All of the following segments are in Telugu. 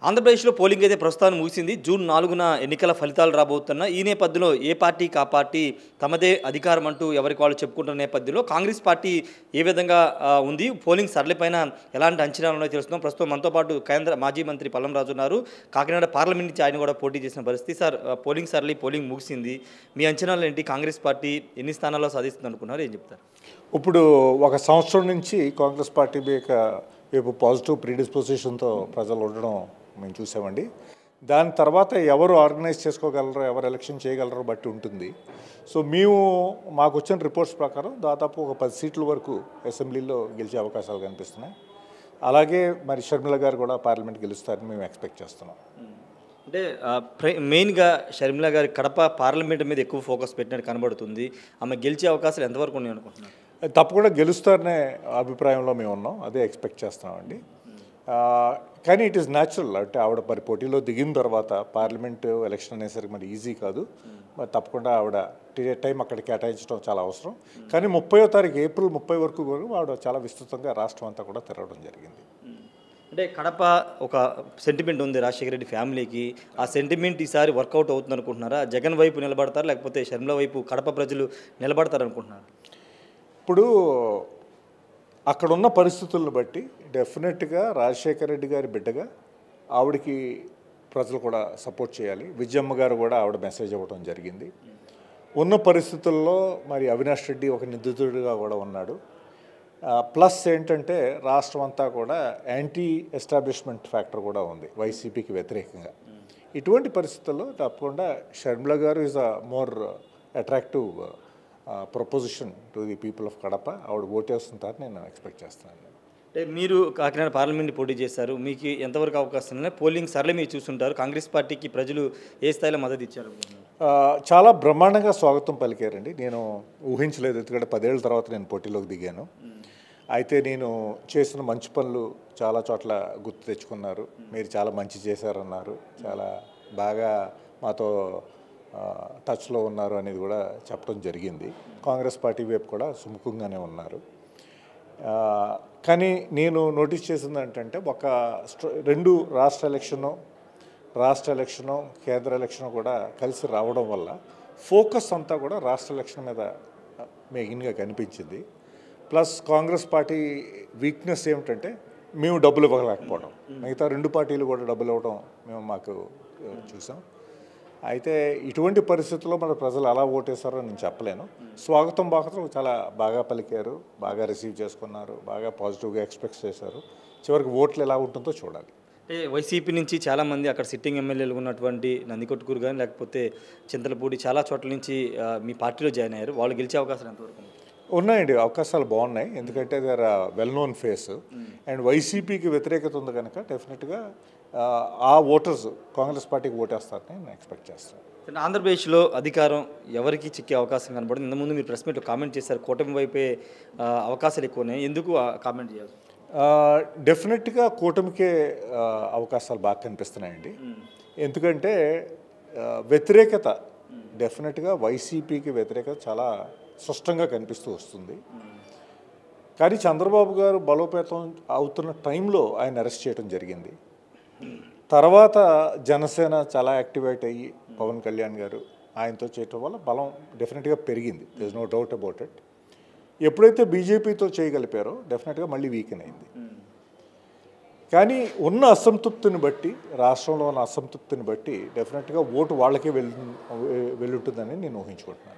ఆంధ్రప్రదేశ్లో పోలింగ్ అయితే ప్రస్తుతానికి ముగిసింది. జూన్ 4న ఎన్నికల ఫలితాలు రాబోతున్నాయి. ఈ నేపథ్యంలో ఏ పార్టీకి ఆ పార్టీ తమదే అధికారం అంటూ ఎవరికి వాళ్ళు చెప్పుకుంటున్న నేపథ్యంలో కాంగ్రెస్ పార్టీ ఏ విధంగా ఉంది? పోలింగ్ సరళిపైన ఎలాంటి అంచనాలు ఉన్నాయో తెలుస్తున్నాం. ప్రస్తుతం మనతో పాటు కేంద్ర మాజీ మంత్రి పల్లం రాజు ఉన్నారు. కాకినాడ పార్లమెంట్ నుంచి ఆయన కూడా పోటీ చేసిన పరిస్థితి. సార్, పోలింగ్ సరళి పోలింగ్ ముగిసింది. మీ అంచనాలు ఏంటి? కాంగ్రెస్ పార్టీ ఎన్ని స్థానాల్లో సాధిస్తుంది అనుకున్నారు? ఏం చెప్తారు? ఇప్పుడు ఒక సంవత్సరం నుంచి కాంగ్రెస్ పార్టీ వైపు పాజిటివ్ ప్రీడిస్పోజిషన్తో ప్రజలు ఉండడం మేము చూసామండి. దాని తర్వాత ఎవరు ఆర్గనైజ్ చేసుకోగలరో, ఎవరు ఎలక్షన్ చేయగలరో బట్టి ఉంటుంది. సో మాకు వచ్చిన రిపోర్ట్స్ ప్రకారం దాదాపు ఒక 10 సీట్ల వరకు అసెంబ్లీలో గెలిచే అవకాశాలు కనిపిస్తున్నాయి. అలాగే మరి షర్మిల గారు కూడా పార్లమెంట్ గెలుస్తారని మేము ఎక్స్పెక్ట్ చేస్తున్నాం. అంటే మెయిన్గా షర్మిల గారి కడప పార్లమెంట్ మీద ఎక్కువ ఫోకస్ పెట్టినట్టు కనబడుతుంది. ఆమె గెలిచే అవకాశాలు ఎంతవరకు ఉన్నాయి అనుకుంటున్నారు? తప్పకుండా గెలుస్తారనే అభిప్రాయంలో మేము ఉన్నాం. అదే ఎక్స్పెక్ట్ చేస్తున్నామండి. కానీ ఇట్ ఈస్ న్యాచురల్. అంటే ఆవిడ మరి పోటీలో దిగిన తర్వాత పార్లమెంటు ఎలక్షన్ అనేసరికి మరి ఈజీ కాదు. మరి తప్పకుండా ఆవిడ టైం అక్కడ కేటాయించడం చాలా అవసరం. కానీ 30వ తారీఖు ఏప్రిల్ 30 వరకు ఆవిడ చాలా విస్తృతంగా రాష్ట్రం అంతా కూడా తిరగడం జరిగింది. అంటే కడప ఒక సెంటిమెంట్ ఉంది రాజశేఖర రెడ్డి ఫ్యామిలీకి. ఆ సెంటిమెంట్ ఈసారి వర్కౌట్ అవుతుంది అనుకుంటున్నారా? జగన్ వైపు నిలబడతారు, లేకపోతే షర్మిల వైపు కడప ప్రజలు నిలబడతారు అనుకుంటున్నారు? ఇప్పుడు అక్కడున్న పరిస్థితులను బట్టి డెఫినెట్గా రాజశేఖర రెడ్డి గారి బిడ్డగా ఆవిడకి ప్రజలు కూడా సపోర్ట్ చేయాలి. విజయమ్మ గారు కూడా ఆవిడ మెసేజ్ ఇవ్వడం జరిగింది. ఉన్న పరిస్థితుల్లో మరి అవినాష్ రెడ్డి ఒక నిందితుడిగా కూడా ఉన్నాడు. ప్లస్ ఏంటంటే రాష్ట్రం అంతా కూడా యాంటీ ఎస్టాబ్లిష్మెంట్ ఫ్యాక్టర్ కూడా ఉంది వైసీపీకి వ్యతిరేకంగా. ఇటువంటి పరిస్థితుల్లో తప్పకుండా Sharmila garu is a more attractive proposition to the people of Kadapa. ఆవిడ ఓటేస్తుంటారని నేను ఎక్స్పెక్ట్ చేస్తున్నాను. అంటే మీరు కాకినాడ పార్లమెంట్ పోటీ చేశారు. మీకు ఎంతవరకు అవకాశం ఉన్నాయి? పోలింగ్ సరళి మీరు చూస్తుంటారు. కాంగ్రెస్ పార్టీకి ప్రజలు ఏ స్థాయిలో మద్దతు ఇచ్చారు? చాలా బ్రహ్మాండంగా స్వాగతం పలికారండి. నేను ఊహించలేదు, ఎందుకంటే 10 ఏళ్ళ తర్వాత నేను పోటీలోకి దిగాను. అయితే నేను చేసిన మంచి పనులు చాలా చోట్ల గుర్తు తెచ్చుకున్నారు. మీరు చాలా మంచి చేశారన్నారు. చాలా బాగా మాతో టచ్లో ఉన్నారు అనేది కూడా చెప్పడం జరిగింది. కాంగ్రెస్ పార్టీ వైపు కూడా సుముఖంగానే ఉన్నారు. కానీ నేను నోటీస్ చేసింది ఏంటంటే రెండు రాష్ట్ర ఎలక్షను కేంద్ర ఎలక్షను కూడా కలిసి రావడం వల్ల ఫోకస్ అంతా కూడా రాష్ట్ర ఎలక్షన్ మీద మెయిన్గా కనిపించింది. ప్లస్ కాంగ్రెస్ పార్టీ వీక్నెస్ ఏమిటంటే మేము డబ్బులు ఇవ్వలేకపోవడం. మిగతా రెండు పార్టీలు కూడా డబ్బులు ఇవ్వడం మాకు చూసాం. అయితే ఇటువంటి పరిస్థితుల్లో మన ప్రజలు అలా ఓటేశారో నేను చెప్పలేను. స్వాగతం చాలా బాగా పలికారు, బాగా రిసీవ్ చేసుకున్నారు, బాగా పాజిటివ్గా ఎక్స్పెక్ట్ చేశారు. చివరికి ఓట్లు ఎలా ఉంటుందో చూడాలి. అంటే వైసీపీ నుంచి చాలామంది అక్కడ సిట్టింగ్ ఎమ్మెల్యేలు ఉన్నటువంటి నందికొట్కూరు కానీ, లేకపోతే చింతలపూడి, చాలా చోట్ల నుంచి మీ పార్టీలో జాయిన్ అయ్యారు. వాళ్ళు గెలిచే అవకాశాలు ఎంతవరకు ఉన్నాయండి? అవకాశాలు బాగున్నాయి. ఎందుకంటే they are well known face. And వైసీపీకి వ్యతిరేకత ఉంది కనుక డెఫినెట్గా ఆ ఓటర్స్ కాంగ్రెస్ పార్టీకి ఓటేస్తారని నేను ఎక్స్పెక్ట్ చేస్తాను. ఆంధ్రప్రదేశ్లో అధికారం ఎవరికి చిక్కే అవకాశం కనబడింది? ఇంతకుముందు మీరు ప్రెస్ మీట్లో కామెంట్ చేశారు, కూటమి వైపే అవకాశాలు ఎక్కువ ఉన్నాయి. ఎందుకు కామెంట్ చేయాలి? డెఫినెట్గా కూటమికే అవకాశాలు బాగా కనిపిస్తున్నాయండి. ఎందుకంటే వ్యతిరేకత డెఫినెట్గా వైసీపీకి వ్యతిరేకత చాలా స్పష్టంగా కనిపిస్తూ వస్తుంది. కానీ చంద్రబాబు గారు బలోపేతం అవుతున్న టైంలో ఆయన అరెస్ట్ చేయడం జరిగింది. తర్వాత జనసేన చాలా యాక్టివేట్ అయ్యి పవన్ కళ్యాణ్ గారు ఆయనతో చేయటం వల్ల బలం డెఫినెట్గా పెరిగింది. There is no doubt about it. ఎప్పుడైతే బీజేపీతో చేయగలిపారో డెఫినెట్గా మళ్ళీ వీకెన్ అయింది. కానీ ఉన్న అసంతృప్తిని బట్టి, రాష్ట్రంలో ఉన్న అసంతృప్తిని బట్టి డెఫినెట్గా ఓటు వాళ్ళకే వెళ్ళుంటుందని నేను ఊహించుకుంటున్నాను.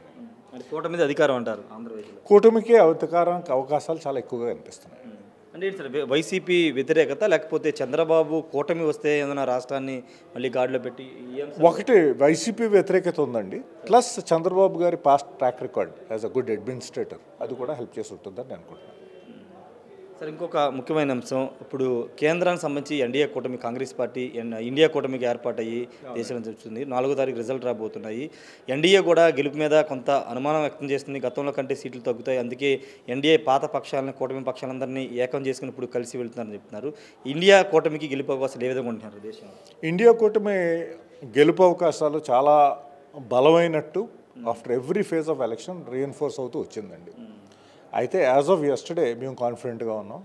కూటమి మీద అధికారం అంటారు ఆంధ్రప్రదేశ్లో? కూటమికే అధికారానికి అవకాశాలు చాలా ఎక్కువగా కనిపిస్తున్నాయి. అంటే సార్, వైసీపీ వ్యతిరేకత, లేకపోతే చంద్రబాబు కూటమి వస్తే ఏదైనా రాష్ట్రాన్ని మళ్ళీ గాడిలో పెట్టి? ఒకటి వైసీపీ వ్యతిరేకత ఉందండి. ప్లస్ చంద్రబాబు గారి past track record as a good administrator అది కూడా హెల్ప్ చేసి ఉంటుందని నేను అనుకుంటున్నాను. సార్, ఇంకొక ముఖ్యమైన అంశం, ఇప్పుడు కేంద్రానికి సంబంధించి ఎన్డీఏ కూటమి, కాంగ్రెస్ పార్టీ ఇండియా కూటమికి ఏర్పాటయ్యి దేశంలో జరుగుతుంది. 4వ తారీఖు రిజల్ట్ రాబోతున్నాయి. ఎన్డీఏ కూడా గెలుపు మీద కొంత అనుమానం వ్యక్తం చేస్తుంది. గతంలో కంటే సీట్లు తగ్గుతాయి, అందుకే ఎన్డీఏ పాత పక్షాలను, కూటమి పక్షాలందరినీ ఏకం చేసుకుని ఇప్పుడు కలిసి వెళ్తున్నారని చెప్తున్నారు. ఇండియా కూటమికి గెలుపు అవకాశాలు ఏ విధంగా ఉంటున్నారు దేశంలో? ఇండియా కూటమి గెలుపు అవకాశాలు చాలా బలమైనట్టు after every phase of election reinforce అవుతూ వచ్చిందండి. అయితే యాజ్ ఆఫ్ యెస్టర్డే మేము కాన్ఫిడెంట్గా ఉన్నాం.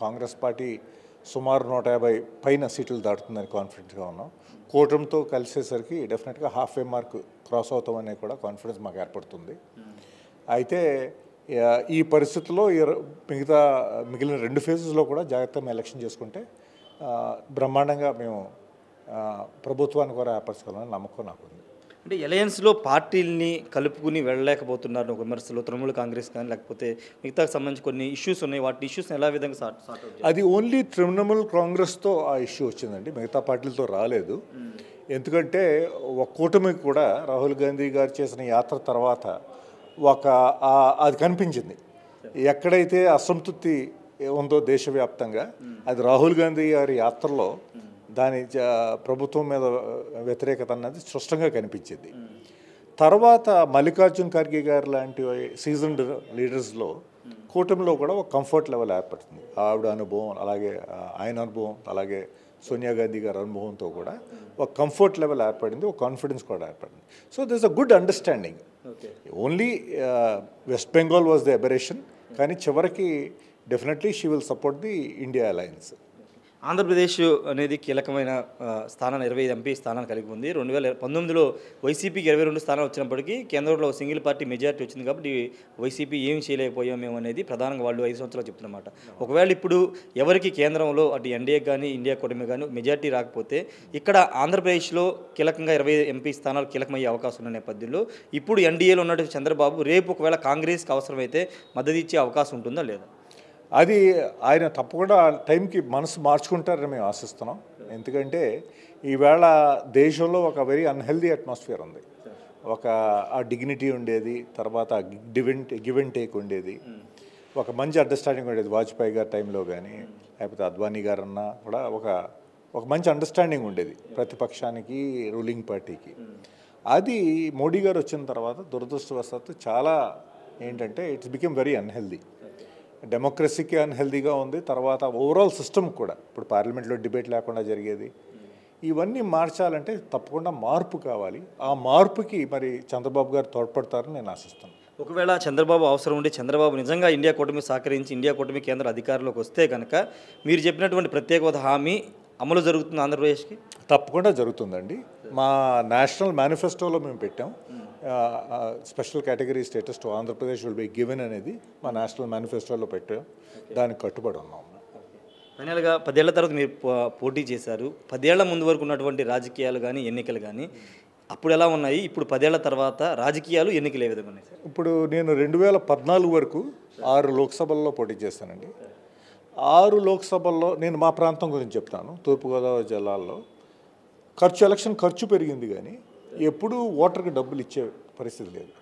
కాంగ్రెస్ పార్టీ సుమారు 150 పైన సీట్లు దాటుతుందని కాన్ఫిడెంట్గా ఉన్నాం. కూటమితో కలిసేసరికి డెఫినెట్గా హాఫ్ ఏ మార్క్ క్రాస్ అవుతామనే కూడా కాన్ఫిడెన్స్ మాకు ఏర్పడుతుంది. అయితే ఈ పరిస్థితుల్లో మిగిలిన 2 ఫేజెస్లో కూడా జాగ్రత్తగా ఎలక్షన్ చేసుకుంటే బ్రహ్మాండంగా మేము ప్రభుత్వాన్ని కూడా ఏర్పరచుకోవాలని నమ్మకం నాకు ఉంది. అంటే అలయన్స్లో పార్టీల్ని కలుపుకుని వెళ్ళలేకపోతున్నారు ఒక విమర్శలు, తృణమూల కాంగ్రెస్ కానీ లేకపోతే మిగతాకు సంబంధించి కొన్ని ఇష్యూస్ ఉన్నాయి, వాటి ఇష్యూస్ని ఎలా విధంగా సార్ట్ అవుట్? అది ఓన్లీ తృణమూల్ కాంగ్రెస్తో ఆ ఇష్యూ వచ్చిందండి, మిగతా పార్టీలతో రాలేదు. ఎందుకంటే ఒక కూటమికి కూడా రాహుల్ గాంధీ గారు చేసిన యాత్ర తర్వాత అది కనిపించింది. ఎక్కడైతే అసంతృప్తి ఉందో దేశవ్యాప్తంగా, అది రాహుల్ గాంధీ గారి యాత్రలో దాని ప్రభుత్వం మీద వ్యతిరేకత అన్నది స్పష్టంగా కనిపించింది. తర్వాత మల్లికార్జున్ ఖర్గే గారు లాంటి సీజన్డ్ లీడర్స్లో కూటమిలో కూడా ఒక కంఫర్ట్ లెవెల్ ఏర్పడుతుంది. ఆవిడ అనుభవం, అలాగే ఆయన అనుభవం, అలాగే సోనియా గాంధీ గారి అనుభవంతో కూడా ఒక కంఫర్ట్ లెవెల్ ఏర్పడింది, ఒక కాన్ఫిడెన్స్ కూడా ఏర్పడింది. So this a good understanding. Only west Bengal was the aberration, కానీ చివరికి definitely she will support the India alliance. Andhra Pradesh అనేది కీలకమైన స్థానాన్ని 25 ఎంపీ స్థానాలు కలిగి ఉంది. 2019లో వైసీపీకి 22 స్థానాలు వచ్చినప్పటికీ కేంద్రంలో సింగిల్ పార్టీ మెజారిటీ వచ్చింది కాబట్టి వైసీపీ ఏం చేయలేకపోయాం మేము అనేది ప్రధానంగా వాళ్ళు 5 సంవత్సరాలు చెప్తున్నమాట. ఒకవేళ ఇప్పుడు ఎవరికి కేంద్రంలో అటు ఎన్డీఏ కానీ ఇండియా కూటమి కానీ మెజారిటీ రాకపోతే ఇక్కడ ఆంధ్రప్రదేశ్లో కీలకంగా 20 ఎంపీ స్థానాలు కీలకమయ్యే అవకాశం ఉన్న నేపథ్యంలో ఇప్పుడు ఎన్డీఏలో ఉన్నటువంటి చంద్రబాబు రేపు ఒకవేళ కాంగ్రెస్కి అవసరమైతే మద్దతు ఇచ్చే అవకాశం ఉంటుందా లేదా? అది ఆయన తప్పకుండా టైంకి మనసు మార్చుకుంటారని మేము ఆశిస్తున్నాం. ఎందుకంటే ఈవేళ దేశంలో ఒక వెరీ అన్హెల్దీ అట్మాస్ఫియర్ ఉంది. ఆ డిగ్నిటీ ఉండేది, తర్వాత గివ్ అండ్ టేక్ ఉండేది, ఒక మంచి అండర్స్టాండింగ్ ఉండేది. వాజ్పేయి గారి టైంలో కానీ లేకపోతే అద్వానీ గారు అన్నా కూడా ఒక మంచి అండర్స్టాండింగ్ ఉండేది ప్రతిపక్షానికి, రూలింగ్ పార్టీకి. అది మోడీ గారు వచ్చిన తర్వాత దురదృష్టవశాత్తు చాలా ఏంటంటే ఇట్స్ బికెమ్ వెరీ అన్హెల్దీ. డెమోక్రసీకి అన్హెల్దీగా ఉంది. తర్వాత ఓవరాల్ సిస్టమ్ కూడా, ఇప్పుడు పార్లమెంట్లో డిబేట్ లేకుండా జరిగేది, ఇవన్నీ మార్చాలంటే తప్పకుండా మార్పు కావాలి. ఆ మార్పుకి మరి చంద్రబాబు గారు తోడ్పడతారని నేను ఆశిస్తాను. ఒకవేళ చంద్రబాబు అవసరం ఉండి చంద్రబాబు నిజంగా ఇండియా కూటమి సహకరించి ఇండియా కూటమి కేంద్ర అధికారంలోకి వస్తే కనుక మీరు చెప్పినటువంటి ప్రత్యేక హోదా హామీ అమలు జరుగుతుంది ఆంధ్రప్రదేశ్కి? తప్పకుండా జరుగుతుందండి. మా నేషనల్ మేనిఫెస్టోలో మేము పెట్టాం, special category status to Andhra Pradesh will be given అనేది మా నేషనల్ మేనిఫెస్టోలో పెట్టాం. దానికి కట్టుబడి ఉన్నాం. ఫైనల్గా 10 ఏళ్ల తర్వాత మీరు పోటీ చేశారు. 10 ఏళ్ల ముందు వరకు ఉన్నటువంటి రాజకీయాలు కానీ ఎన్నికలు కానీ అప్పుడు ఎలా ఉన్నాయి? ఇప్పుడు 10 ఏళ్ల తర్వాత రాజకీయాలు ఎన్నికలు ఏ విధంగా ఉన్నాయి? ఇప్పుడు నేను 2014 వరకు 6 లోక్సభల్లో పోటీ చేశానండి. 6 లోక్సభల్లో నేను మా ప్రాంతం గురించి చెప్తాను. తూర్పుగోదావరి జిల్లాల్లో ఎలక్షన్ ఖర్చు పెరిగింది, కానీ ఎప్పుడూ ఓటర్కి డబ్బులు ఇచ్చే పరిస్థితి లేదు.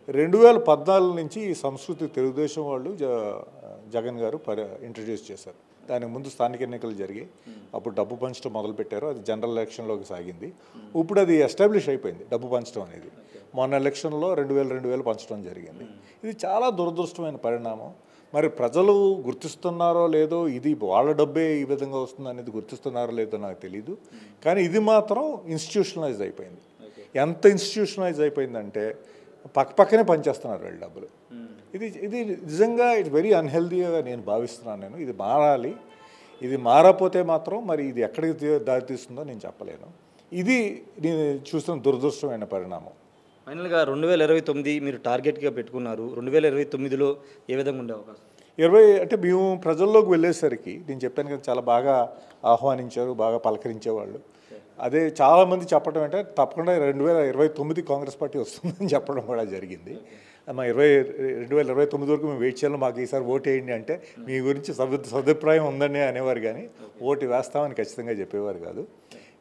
2014 నుంచి ఈ సంస్కృతి తెలుగుదేశం వాళ్ళు జగన్ గారు ఇంట్రడ్యూస్ చేశారు. దానికి ముందు స్థానిక ఎన్నికలు జరిగి అప్పుడు డబ్బు పంచడం మొదలుపెట్టారు. అది జనరల్ ఎలక్షన్లోకి సాగింది. ఇప్పుడు అది ఎస్టాబ్లిష్ అయిపోయింది డబ్బు పంచడం అనేది. మొన్న ఎలక్షన్లో 2000 పంచడం జరిగింది. ఇది చాలా దురదృష్టమైన పరిణామం. మరి ప్రజలు గుర్తిస్తున్నారో లేదో, ఇది వాళ్ళ డబ్బే ఈ విధంగా వస్తుంది అనేది గుర్తిస్తున్నారో లేదో నాకు తెలీదు. కానీ ఇది మాత్రం ఇన్స్టిట్యూషనలైజ్ అయిపోయింది. ఎంత ఇన్స్టిట్యూషనలైజ్ అయిపోయిందంటే పక్కనే పనిచేస్తున్నారు వీళ్ళ డబ్బులు. ఇది నిజంగా ఇట్స్ వెరీ అన్హెల్దీగా నేను భావిస్తున్నాను. ఇది మారాలి. ఇది మారకపోతే మాత్రం మరి ఇది ఎక్కడికి దారితీస్తుందో నేను చెప్పలేను. ఇది నేను చూస్తున్న దురదృష్టమైన పరిణామం. ఫైనల్గా 2029 మీరు టార్గెట్గా పెట్టుకున్నారు. 2029లో ఏ విధంగా ఉండే అవకాశం? అంటే మేము ప్రజల్లోకి వెళ్ళేసరికి నేను చెప్పాను కదా, చాలా బాగా ఆహ్వానించారు, బాగా పలకరించేవాళ్ళు. అదే చాలామంది చెప్పడం అంటే తప్పకుండా 2029 కాంగ్రెస్ పార్టీ వస్తుందని చెప్పడం కూడా జరిగింది. మా 2029 వరకు మేము వెయిట్ చేయాలి, మాకు ఈసారి ఓటు వేయండి అంటే మీ గురించి సదుప్రాయం ఉందని అనేవారు, కానీ ఓటు వేస్తామని ఖచ్చితంగా చెప్పేవారు కాదు.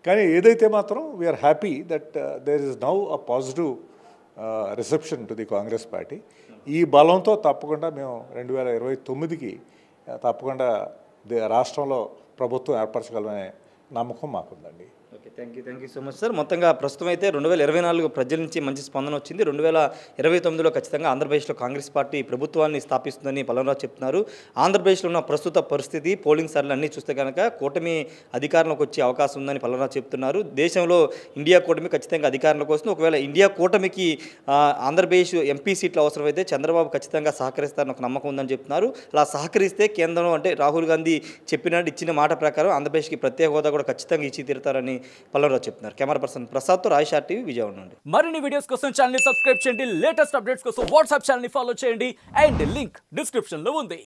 కానీ ఏదైతే మాత్రం we are happy that there is now a positive reception to the Congress party. ఈ బలంతో తప్పకుండా మేము 2029కి తప్పకుండా రాష్ట్రంలో ప్రభుత్వం ఏర్పరచగలమనే నమ్మకం మాకుందండి. Okay, thank you so much sir. మొత్తంగా ప్రస్తుతం అయితే 2024 ప్రజల నుంచి మంచి స్పందన వచ్చింది. 2029లో ఖచ్చితంగా ఆంధ్రప్రదేశ్లో కాంగ్రెస్ పార్టీ ప్రభుత్వాన్ని స్థాపిస్తుందని పల్లంరాజు చెప్తున్నారు. ఆంధ్రప్రదేశ్లో ఉన్న ప్రస్తుత పరిస్థితి, పోలింగ్ సర్లు అన్నీ చూస్తే కనుక కూటమి అధికారంలోకి వచ్చే అవకాశం ఉందని పల్లంరాజు చెప్తున్నారు. దేశంలో ఇండియా కూటమి ఖచ్చితంగా అధికారంలోకి వస్తుంది. ఒకవేళ ఇండియా కూటమికి ఆంధ్రప్రదేశ్ ఎంపీ సీట్లు అవసరమైతే చంద్రబాబు ఖచ్చితంగా సహకరిస్తారని ఒక నమ్మకం ఉందని చెప్తున్నారు. అలా సహకరిస్తే కేంద్రం అంటే రాహుల్ గాంధీ చెప్పినట్టు ఇచ్చిన మాట ప్రకారం ఆంధ్రప్రదేశ్కి ప్రత్యేక హోదా కూడా ఖచ్చితంగా ఇచ్చి తీరుతారని పల్లంరాజు చెప్తున్నారు. కెమెరా పర్సన్ ప్రసాద్తో రాయ్ టీవీ విజయవాడ నుండి. మరిన్ని వీడియోస్ కోసం ఛానల్ ని సబ్స్క్రైబ్ చేయండి, లేటెస్ట్ అప్డేట్స్ కోసం వాట్సాప్ ఛానల్ ని ఫాలో చేయండి అండ్ లింక్ డిస్క్రిప్షన్ లో ఉంది.